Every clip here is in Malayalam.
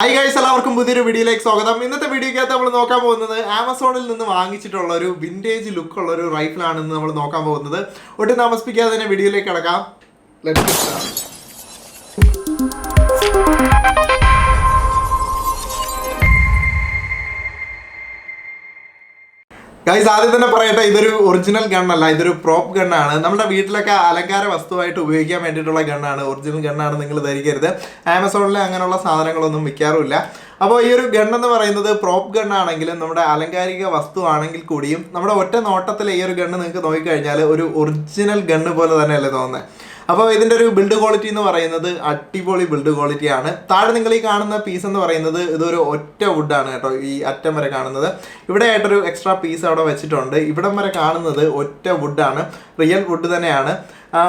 ഹായ് ഗൈസ്, എല്ലാവർക്കും പുതിയൊരു വീഡിയോയിലേക്ക് സ്വാഗതം. ഇന്നത്തെ വീഡിയോക്കകത്ത് നമ്മൾ നോക്കാൻ പോകുന്നത് ആമസോണിൽ നിന്ന് വാങ്ങിച്ചിട്ടുള്ള ഒരു വിന്റേജ് ലുക്ക് ഉള്ള ഒരു റൈഫിലാണെന്ന് നമ്മൾ നോക്കാൻ പോകുന്നത്. ഒട്ടും താമസിപ്പിക്കാതെ തന്നെ വീഡിയോയിലേക്ക് കിടക്കാം. ഗൈസ്, ആദ്യം തന്നെ പറയട്ടെ, ഇതൊരു ഒറിജിനൽ ഗണ്ണല്ല, ഇതൊരു പ്രോപ്പ് ഗണ്ണാണ്. നമ്മുടെ വീട്ടിലൊക്കെ അലങ്കാര വസ്തുവായിട്ട് ഉപയോഗിക്കാൻ വേണ്ടിയിട്ടുള്ള ഗണ്ണാണ്. ഒറിജിനൽ ഗണ്ണാണ് നിങ്ങൾ ധരിക്കരുത്. ആമസോണിൽ അങ്ങനെയുള്ള സാധനങ്ങളൊന്നും വിൽക്കാറുമില്ല. അപ്പോൾ ഈ ഒരു ഗണ്ണെന്ന് പറയുന്നത് പ്രോപ്പ് ഗണ്ണാണെങ്കിലും നമ്മുടെ അലങ്കാരിക വസ്തു ആണെങ്കിൽ കൂടിയും നമ്മുടെ ഒറ്റ നോട്ടത്തിൽ ഈ ഒരു ഗണ്ണ് നിങ്ങൾക്ക് നോക്കിക്കഴിഞ്ഞാൽ ഒരു ഒറിജിനൽ ഗണ്ണ് പോലെ തന്നെയല്ലേ തോന്നുന്നത്. അപ്പോൾ ഇതിൻ്റെ ഒരു ബിൽഡ് ക്വാളിറ്റി എന്ന് പറയുന്നത് അടിപൊളി ബിൽഡ് ക്വാളിറ്റിയാണ്. താഴെ നിങ്ങൾ ഈ കാണുന്ന പീസ് എന്ന് പറയുന്നത് ഇതൊരു ഒറ്റ വുഡാണ് കേട്ടോ. ഈ അറ്റം വരെ കാണുന്നത് ഇവിടെ ആയിട്ടൊരു എക്സ്ട്രാ പീസ് അവിടെ വെച്ചിട്ടുണ്ട്. ഇവിടം വരെ കാണുന്നത് ഒറ്റ വുഡാണ്, റിയൽ വുഡ് തന്നെയാണ്.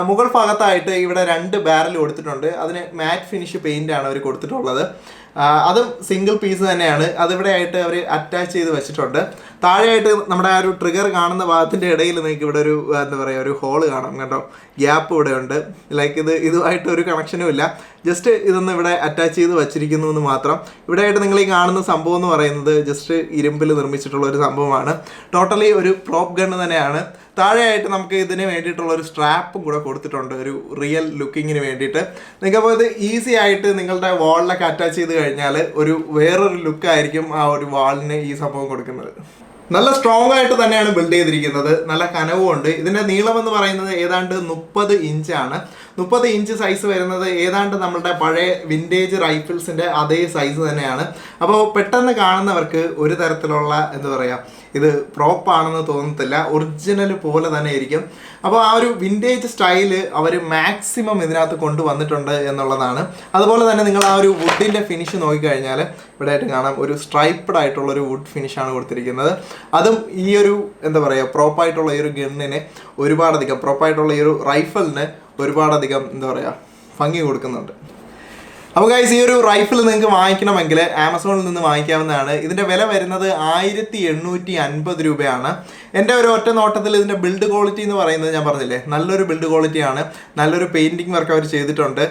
മുകൾ ഭാഗത്തായിട്ട് ഇവിടെ 2 ബാരൽ കൊടുത്തിട്ടുണ്ട്. അതിന് മാറ്റ് ഫിനിഷ് പെയിൻ്റ് ആണ് അവർ കൊടുത്തിട്ടുള്ളത്. അതും സിംഗിൾ പീസ് തന്നെയാണ്. അതിവിടെ ആയിട്ട് അവർ അറ്റാച്ച് ചെയ്ത് വെച്ചിട്ടുണ്ട്. താഴെയായിട്ട് നമ്മുടെ ആ ഒരു ട്രിഗർ കാണുന്ന ഭാഗത്തിൻ്റെ ഇടയിൽ നിങ്ങൾക്ക് ഇവിടെ ഒരു എന്താ പറയുക, ഒരു ഹോള് കാണാം കേട്ടോ. ഗ്യാപ്പ് ഇവിടെ ഉണ്ട്. ലൈക്ക് ഇതുമായിട്ട് ഒരു കണക്ഷനും ഇല്ല, ജസ്റ്റ് ഇതൊന്ന് ഇവിടെ അറ്റാച്ച് ചെയ്ത് വെച്ചിരിക്കുന്നു എന്ന് മാത്രം. ഇവിടെ ആയിട്ട് നിങ്ങൾ ഈ കാണുന്ന സംഭവം എന്ന് പറയുന്നത് ജസ്റ്റ് ഇരുമ്പിൽ നിർമ്മിച്ചിട്ടുള്ള ഒരു സംഭവമാണ്. ടോട്ടലി ഒരു പ്രോപ്പ് ഗണ്ണ് തന്നെയാണ്. താഴെയായിട്ട് നമുക്ക് ഇതിന് വേണ്ടിയിട്ടുള്ള ഒരു സ്ട്രാപ്പും കൂടെ കൊടുത്തിട്ടുണ്ട്, ഒരു റിയൽ ലുക്കിങ്ങിന് വേണ്ടിയിട്ട്. നിങ്ങൾക്കപ്പോൾ ഇത് ഈസി ആയിട്ട് നിങ്ങളുടെ വാളിലൊക്കെ അറ്റാച്ച് ചെയ്ത് കഴിഞ്ഞാൽ ഒരു വേറൊരു ലുക്കായിരിക്കും ആ ഒരു വാളിന് ഈ സംഭവം കൊടുക്കുന്നത്. നല്ല സ്ട്രോങ് ആയിട്ട് തന്നെയാണ് ബിൽഡ് ചെയ്തിരിക്കുന്നത്, നല്ല കനവും ഉണ്ട്. ഇതിൻ്റെ നീളം എന്ന് പറയുന്നത് ഏതാണ്ട് 30 ഇഞ്ചാണ്. 30 ഇഞ്ച് സൈസ് വരുന്നത് ഏതാണ്ട് നമ്മളുടെ പഴയ വിൻറ്റേജ് റൈഫിൾസിൻ്റെ അതേ സൈസ് തന്നെയാണ്. അപ്പോൾ പെട്ടെന്ന് കാണുന്നവർക്ക് ഒരു തരത്തിലുള്ള എന്താ പറയുക, ഇത് പ്രോപ്പാണെന്ന് തോന്നത്തില്ല, ഒറിജിനൽ പോലെ തന്നെ ആയിരിക്കും. അപ്പോൾ ആ ഒരു വിൻറ്റേജ് സ്റ്റൈല് അവർ മാക്സിമം ഇതിനകത്ത് കൊണ്ടുവന്നിട്ടുണ്ട് എന്നുള്ളതാണ്. അതുപോലെ തന്നെ നിങ്ങൾ ആ ഒരു വുഡിൻ്റെ ഫിനിഷ് നോക്കിക്കഴിഞ്ഞാൽ ഇവിടെ ആയിട്ട് കാണാം, ഒരു സ്ട്രൈപ്ഡ് ആയിട്ടുള്ളൊരു വുഡ് ഫിനിഷാണ് കൊടുത്തിരിക്കുന്നത്. അതും ഈ ഒരു എന്താ പറയുക, പ്രോപ്പായിട്ടുള്ള ഈ ഒരു ഗണ്ണിന് ഒരുപാടധികം, പ്രോപ്പായിട്ടുള്ള ഈ ഒരു റൈഫിളിന് ഒരുപാടധികം എന്താ പറയുക ഭംഗി കൊടുക്കുന്നുണ്ട്. അപ്പോൾ ഗൈസ്, ഈ ഒരു റൈഫിൾ നിങ്ങൾക്ക് വാങ്ങിക്കണമെങ്കിൽ ആമസോണിൽ നിന്ന് വാങ്ങിക്കാവുന്നതാണ്. ഇതിൻ്റെ വില വരുന്നത് 1850 രൂപയാണ്. എൻ്റെ ഒരു ഒറ്റ നോട്ടത്തിൽ ഇതിൻ്റെ ബിൽഡ് ക്വാളിറ്റി എന്ന് പറയുന്നത് ഞാൻ പറഞ്ഞില്ലേ, നല്ലൊരു ബിൽഡ് ക്വാളിറ്റിയാണ്. നല്ലൊരു പെയിൻറ്റിങ് വർക്ക് അവർ ചെയ്തിട്ടുണ്ട്.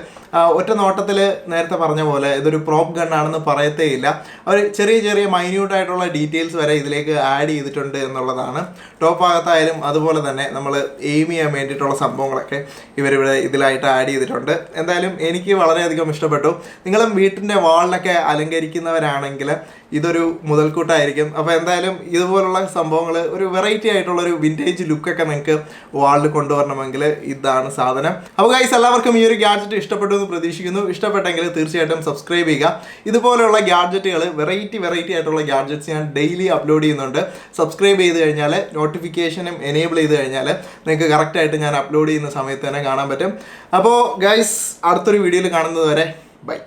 ഒറ്റ നോട്ടത്തിൽ നേരത്തെ പറഞ്ഞ പോലെ ഇതൊരു പ്രോപ്പ് ഗണ്ണാണെന്ന് പറയത്തേയില്ല. അവർ ചെറിയ ചെറിയ മൈന്യൂട്ടായിട്ടുള്ള ഡീറ്റെയിൽസ് വരെ ഇതിലേക്ക് ആഡ് ചെയ്തിട്ടുണ്ട് എന്നുള്ളതാണ്. ടോപ്പ് ഭാഗത്തായാലും അതുപോലെ തന്നെ നമ്മൾ എയിം ചെയ്യാൻ വേണ്ടിയിട്ടുള്ള സംഭവങ്ങളൊക്കെ ഇവരിവിടെ ഇതിലായിട്ട് ആഡ് ചെയ്തിട്ടുണ്ട്. എന്തായാലും എനിക്ക് വളരെയധികം ഇഷ്ടപ്പെട്ടു. നിങ്ങളും വീട്ടിൻ്റെ വാളിലൊക്കെ അലങ്കരിക്കുന്നവരാണെങ്കിൽ ഇതൊരു മുതൽക്കൂട്ടായിരിക്കും. അപ്പോൾ എന്തായാലും ഇതുപോലുള്ള സംഭവങ്ങൾ, ഒരു വെറൈറ്റി ആയിട്ടുള്ളൊരു വിൻറ്റേജ് ലുക്കൊക്കെ നിങ്ങൾക്ക് വാളിൽ കൊണ്ടുവരണമെങ്കിൽ ഇതാണ് സാധനം. അപ്പോൾ ഗൈസ്, എല്ലാവർക്കും ഈ ഒരു ഗാഡ്ജറ്റ് ഇഷ്ടപ്പെട്ടു എന്ന് പ്രതീക്ഷിക്കുന്നു. ഇഷ്ടപ്പെട്ടെങ്കിൽ തീർച്ചയായിട്ടും സബ്സ്ക്രൈബ് ചെയ്യുക. ഇതുപോലെയുള്ള ഗാഡ്ജറ്റുകൾ, വെറൈറ്റി ആയിട്ടുള്ള ഗാഡ്ജറ്റ്സ് ഞാൻ ഡെയിലി അപ്ലോഡ് ചെയ്യുന്നുണ്ട്. സബ്സ്ക്രൈബ് ചെയ്ത് കഴിഞ്ഞാൽ നോട്ടിഫിക്കേഷനും എനേബിൾ ചെയ്ത് കഴിഞ്ഞാൽ നിങ്ങൾക്ക് കറക്റ്റായിട്ട് ഞാൻ അപ്ലോഡ് ചെയ്യുന്ന സമയത്ത് തന്നെ കാണാൻ പറ്റും. അപ്പോൾ ഗൈസ്, അടുത്തൊരു വീഡിയോയിൽ കാണുന്നത് വരെ ബൈ.